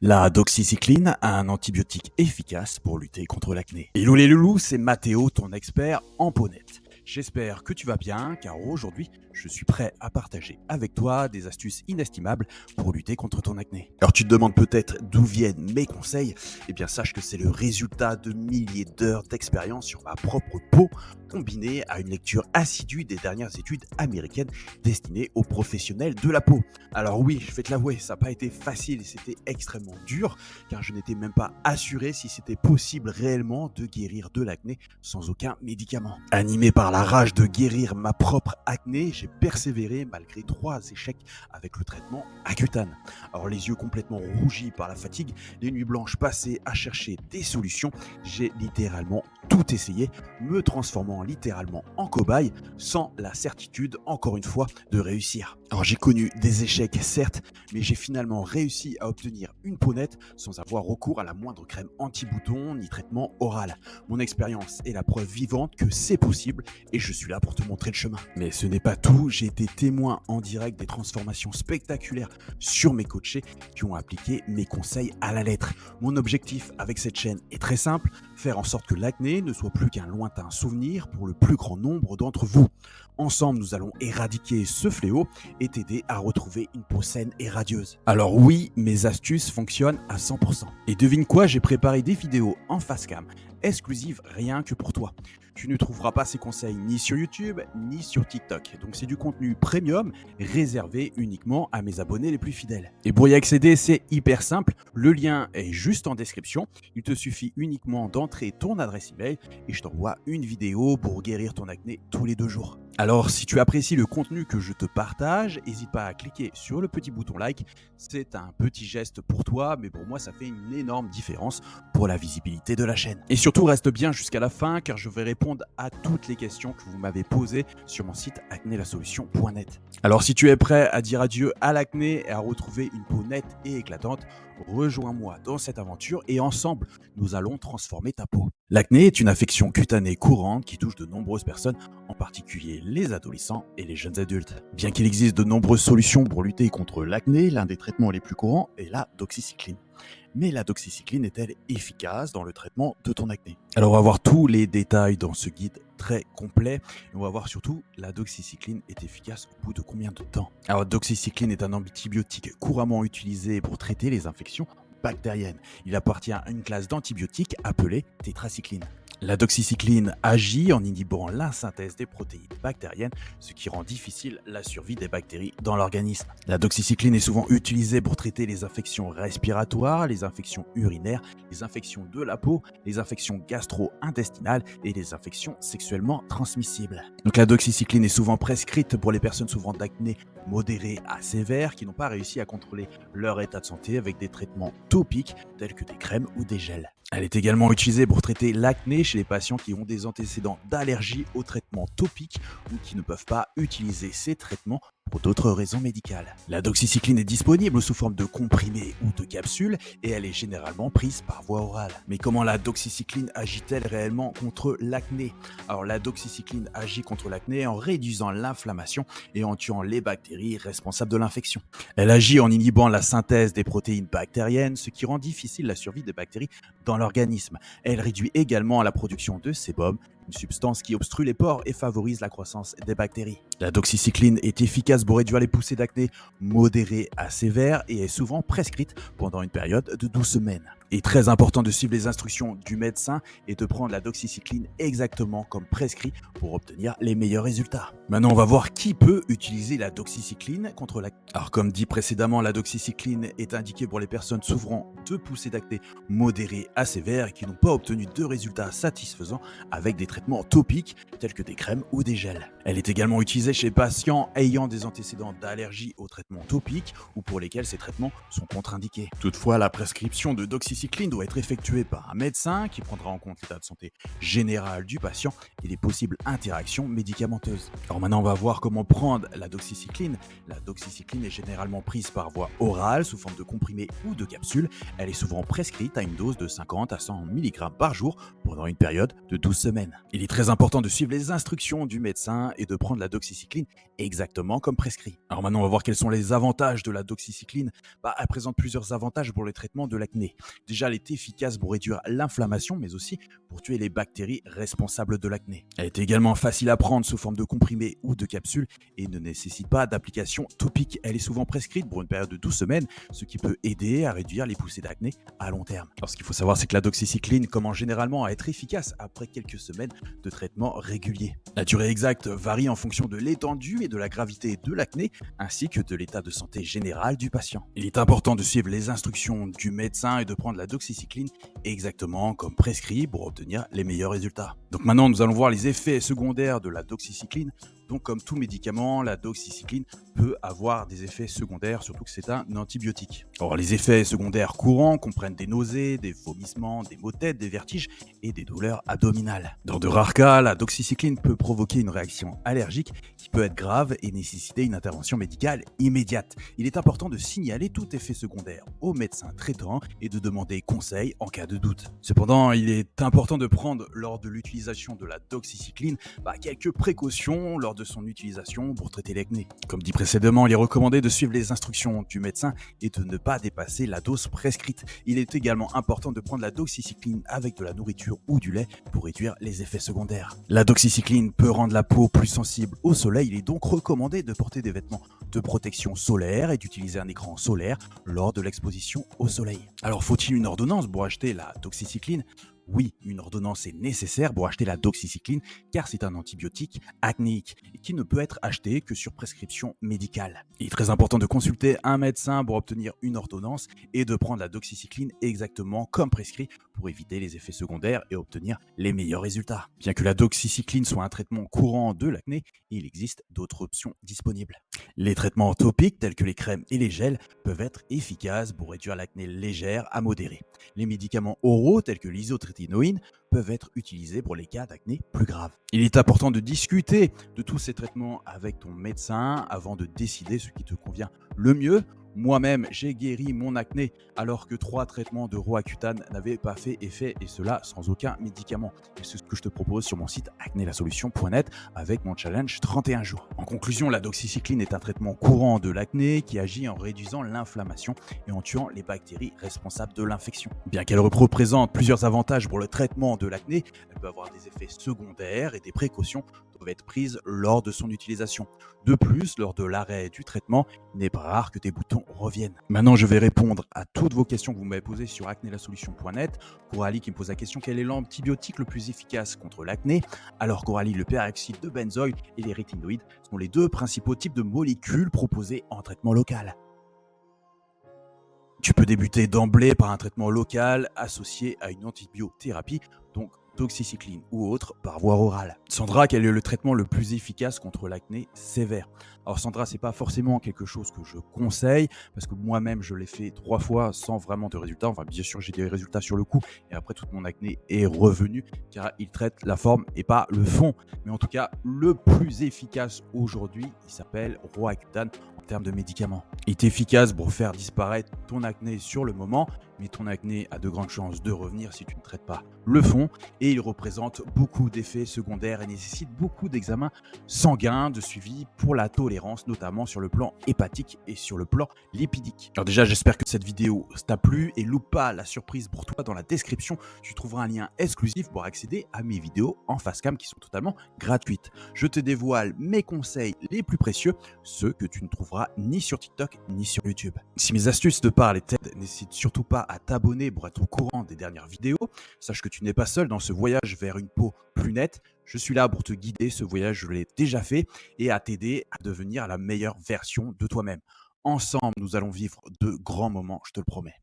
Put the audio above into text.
La doxycycline, un antibiotique efficace pour lutter contre l'acné. Hello les loulous, c'est Mathéo, ton expert en peau nette. J'espère que tu vas bien, car aujourd'hui, je suis prêt à partager avec toi des astuces inestimables pour lutter contre ton acné. Alors tu te demandes peut-être d'où viennent mes conseils. Eh bien sache que c'est le résultat de milliers d'heures d'expérience sur ma propre peau, combinée à une lecture assidue des dernières études américaines destinées aux professionnels de la peau. Alors oui, je vais te l'avouer, ça n'a pas été facile et c'était extrêmement dur, car je n'étais même pas assuré si c'était possible réellement de guérir de l'acné sans aucun médicament. Animé par la rage de guérir ma propre acné, j'ai persévéré malgré 3 échecs avec le traitement Accutane. Alors les yeux complètement rougis par la fatigue, les nuits blanches passées à chercher des solutions, j'ai littéralement tout essayé, me transformant littéralement en cobaye sans la certitude, encore une fois, de réussir. Alors j'ai connu des échecs certes, mais j'ai finalement réussi à obtenir une peau nette sans avoir recours à la moindre crème anti-bouton ni traitement oral. Mon expérience est la preuve vivante que c'est possible et je suis là pour te montrer le chemin. Mais ce n'est pas tout, j'ai été témoin en direct des transformations spectaculaires sur mes coachés qui ont appliqué mes conseils à la lettre. Mon objectif avec cette chaîne est très simple, faire en sorte que l'acné ne soit plus qu'un lointain souvenir pour le plus grand nombre d'entre vous. Ensemble, nous allons éradiquer ce fléau et t'aider à retrouver une peau saine et radieuse. Alors oui, mes astuces fonctionnent à 100%. Et devine quoi, j'ai préparé des vidéos en face cam, exclusives rien que pour toi. Tu ne trouveras pas ces conseils ni sur YouTube, ni sur TikTok. Donc c'est du contenu premium, réservé uniquement à mes abonnés les plus fidèles. Et pour y accéder, c'est hyper simple. Le lien est juste en description. Il te suffit uniquement d'entrer ton adresse email et je t'envoie une vidéo pour guérir ton acné tous les 2 jours. Alors, si tu apprécies le contenu que je te partage, n'hésite pas à cliquer sur le petit bouton like. C'est un petit geste pour toi, mais pour moi, ça fait une énorme différence pour la visibilité de la chaîne. Et surtout, reste bien jusqu'à la fin, car je vais répondre à toutes les questions que vous m'avez posées sur mon site acnélasolution.net. Alors, si tu es prêt à dire adieu à l'acné et à retrouver une peau nette et éclatante, rejoins-moi dans cette aventure et ensemble, nous allons transformer ta peau. L'acné est une affection cutanée courante qui touche de nombreuses personnes, en particulier les adolescents et les jeunes adultes. Bien qu'il existe de nombreuses solutions pour lutter contre l'acné, l'un des traitements les plus courants est la doxycycline. Mais la doxycycline est-elle efficace dans le traitement de ton acné? Alors on va voir tous les détails dans ce guide très complet. Et on va voir surtout la doxycycline est efficace au bout de combien de temps. Alors doxycycline est un antibiotique couramment utilisé pour traiter les infections bactériennes. Il appartient à une classe d'antibiotiques appelée tétracycline. La doxycycline agit en inhibant la synthèse des protéines bactériennes, ce qui rend difficile la survie des bactéries dans l'organisme. La doxycycline est souvent utilisée pour traiter les infections respiratoires, les infections urinaires, les infections de la peau, les infections gastro-intestinales et les infections sexuellement transmissibles. Donc la doxycycline est souvent prescrite pour les personnes souffrant d'acné modéré à sévère qui n'ont pas réussi à contrôler leur état de santé avec des traitements topiques tels que des crèmes ou des gels. Elle est également utilisée pour traiter l'acné chez les patients qui ont des antécédents d'allergie aux traitements topiques ou qui ne peuvent pas utiliser ces traitements pour d'autres raisons médicales. La doxycycline est disponible sous forme de comprimés ou de capsules et elle est généralement prise par voie orale. Mais comment la doxycycline agit-elle réellement contre l'acné? Alors la doxycycline agit contre l'acné en réduisant l'inflammation et en tuant les bactéries responsables de l'infection. Elle agit en inhibant la synthèse des protéines bactériennes, ce qui rend difficile la survie des bactéries dans l'organisme. Elle réduit également la production de sébum, une substance qui obstrue les pores et favorise la croissance des bactéries. La doxycycline est efficace pour réduire les poussées d'acné modérées à sévères et est souvent prescrite pendant une période de 12 semaines. Il est très important de suivre les instructions du médecin et de prendre la doxycycline exactement comme prescrit pour obtenir les meilleurs résultats. Maintenant, on va voir qui peut utiliser la doxycycline contre l'acné. Alors, comme dit précédemment, la doxycycline est indiquée pour les personnes souffrant de poussées d'acné modérées à sévères et qui n'ont pas obtenu de résultats satisfaisants avec des traitements topiques tels que des crèmes ou des gels. Elle est également utilisée chez les patients ayant des antécédents d'allergie aux traitements topiques ou pour lesquels ces traitements sont contre-indiqués. Toutefois, la prescription de doxycycline doit être effectuée par un médecin qui prendra en compte l'état de santé général du patient et les possibles interactions médicamenteuses. Alors maintenant, on va voir comment prendre la doxycycline. La doxycycline est généralement prise par voie orale sous forme de comprimés ou de capsules. Elle est souvent prescrite à une dose de 50 à 100 mg par jour pendant une période de 12 semaines. Il est très important de suivre les instructions du médecin et de prendre la doxycycline exactement comme prescrit. Alors maintenant, on va voir quels sont les avantages de la doxycycline. Elle présente plusieurs avantages pour le traitement de l'acné. Déjà, elle est efficace pour réduire l'inflammation, mais aussi pour tuer les bactéries responsables de l'acné. Elle est également facile à prendre sous forme de comprimés ou de capsules et ne nécessite pas d'application topique. Elle est souvent prescrite pour une période de 12 semaines, ce qui peut aider à réduire les poussées d'acné à long terme. Alors, ce qu'il faut savoir, c'est que la doxycycline commence généralement à être efficace après quelques semaines de traitement régulier. La durée exacte varie en fonction de l'étendue et de la gravité de l'acné, ainsi que de l'état de santé général du patient. Il est important de suivre les instructions du médecin et de prendre la doxycycline exactement comme prescrit pour obtenir les meilleurs résultats. Donc maintenant, nous allons voir les effets secondaires de la doxycycline. Donc comme tout médicament, la doxycycline peut avoir des effets secondaires, surtout que c'est un antibiotique. Or, les effets secondaires courants comprennent des nausées, des vomissements, des maux de tête, des vertiges et des douleurs abdominales. Dans de rares cas, la doxycycline peut provoquer une réaction allergique qui peut être grave et nécessiter une intervention médicale immédiate. Il est important de signaler tout effet secondaire au médecin traitant et de demander conseil en cas de doute. Cependant, il est important de prendre lors de l'utilisation de la doxycycline quelques précautions lors de son utilisation pour traiter l'acné. Comme dit précédemment, il est recommandé de suivre les instructions du médecin et de ne pas dépasser la dose prescrite. Il est également important de prendre la doxycycline avec de la nourriture ou du lait pour réduire les effets secondaires. La doxycycline peut rendre la peau plus sensible au soleil, il est donc recommandé de porter des vêtements de protection solaire et d'utiliser un écran solaire lors de l'exposition au soleil. Alors, faut-il une ordonnance pour acheter la doxycycline ? Oui, une ordonnance est nécessaire pour acheter la doxycycline car c'est un antibiotique acnéique et qui ne peut être acheté que sur prescription médicale. Il est très important de consulter un médecin pour obtenir une ordonnance et de prendre la doxycycline exactement comme prescrit pour éviter les effets secondaires et obtenir les meilleurs résultats. Bien que la doxycycline soit un traitement courant de l'acné, il existe d'autres options disponibles. Les traitements topiques tels que les crèmes et les gels peuvent être efficaces pour réduire l'acné légère à modérée. Les médicaments oraux tels que l'isotrétinoïne peuvent être utilisés pour les cas d'acné plus graves. Il est important de discuter de tous ces traitements avec ton médecin avant de décider ce qui te convient le mieux. Moi-même, j'ai guéri mon acné alors que 3 traitements de Roaccutane n'avaient pas fait effet et cela sans aucun médicament. Et c'est ce que je te propose sur mon site acnélasolution.net avec mon challenge 31 jours. En conclusion, la doxycycline est un traitement courant de l'acné qui agit en réduisant l'inflammation et en tuant les bactéries responsables de l'infection. Bien qu'elle représente plusieurs avantages pour le traitement de l'acné, elle peut avoir des effets secondaires et des précautions doivent être prises lors de son utilisation. De plus, lors de l'arrêt du traitement, il n'est pas rare que tes boutons reviennent. Maintenant, je vais répondre à toutes vos questions que vous m'avez posées sur acnélasolution.net. Coralie qui me pose la question: quel est l'antibiotique le plus efficace contre l'acné? Alors Coralie, le peroxyde de benzoïle et les rétinoïdes sont les 2 principaux types de molécules proposées en traitement local. Tu peux débuter d'emblée par un traitement local associé à une antibiothérapie, donc doxycycline ou autre, par voie orale. Sandra, quel est le traitement le plus efficace contre l'acné sévère? Alors Sandra, c'est pas forcément quelque chose que je conseille, parce que moi-même je l'ai fait 3 fois sans vraiment de résultats. Enfin, bien sûr, j'ai des résultats sur le coup, et après toute mon acné est revenu, car il traite la forme et pas le fond. Mais en tout cas, le plus efficace aujourd'hui, il s'appelle Roaccutane en termes de médicaments. Il est efficace pour faire disparaître ton acné sur le moment, mais ton acné a de grandes chances de revenir si tu ne traites pas le fond, et il représente beaucoup d'effets secondaires et nécessite beaucoup d'examens sanguins, de suivi pour la tolérance, notamment sur le plan hépatique et sur le plan lipidique. Alors déjà, j'espère que cette vidéo t'a plu et loupe pas la surprise pour toi. Dans la description, tu trouveras un lien exclusif pour accéder à mes vidéos en face cam qui sont totalement gratuites. Je te dévoile mes conseils les plus précieux, ceux que tu ne trouveras ni sur TikTok ni sur YouTube. Si mes astuces te parlent et t'aident, n'hésite surtout pas à t'abonner pour être au courant des dernières vidéos. Sache que tu n'es pas seul dans ce voyage vers une peau plus nette. Je suis là pour te guider, ce voyage je l'ai déjà fait, et à t'aider à devenir la meilleure version de toi-même. Ensemble, nous allons vivre de grands moments, je te le promets.